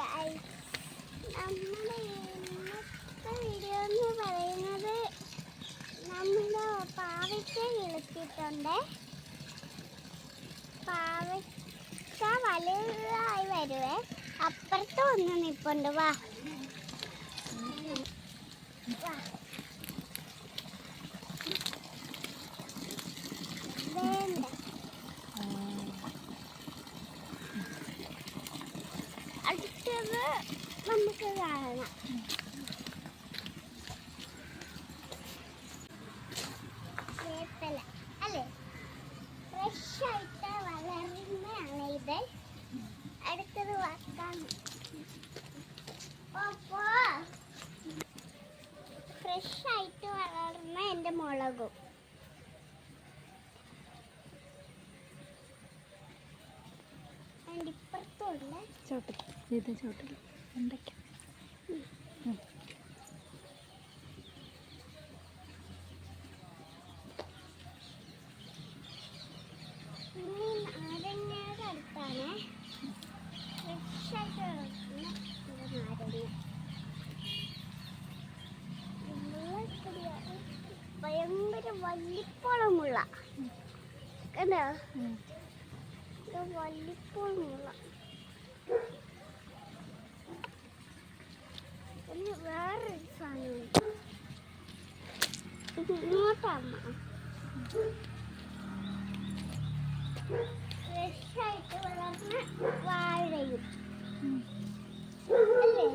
Guys, നമ്മുടെ ഇന്നത്തെ video എന്ന് പറയുന്നത് നമ്മുടെ പാവയ്ക്ക കിളിച്ചിട്ടുണ്ട്. പാവയ്ക്ക വലുതായി വരുവേ. അപ്പുറത്ത് ഒന്ന് നിൽപ്പുണ്ട്. വാ വാ. വേണ്ട, അടുത്തത് നമുക്ക് കാണാം. വേപ്പല അല്ലേ, ഫ്രഷ് ആയിട്ട് വളരുന്നതാണ് ഇത്. അടുത്തത് വക്കാൻ ഫ്രഷ് ആയിട്ട് വളർന്ന എൻ്റെ മുളകും. ഇപ്പുറത്തുണ്ട് ചോട്ടിൽ ഇത് ചോട്ടിൽ ഉണ്ടയ്ക്ക. പിന്നെ നാരങ്ങയുടെ അടുത്താണ് ഫ്രഷായിട്ട് വളർത്തുന്ന നാരങ്ങ. ഭയങ്കര വലിപ്പമുള്ള കണ്ടോ, വലിപ്പമുള്ള. പിന്നെ വേറൊരു സാധനമുണ്ട്, ഇങ്ങോട്ടമ്മ. ഫ്രഷായിട്ട് വളർന്ന വാഴയും അല്ലേ.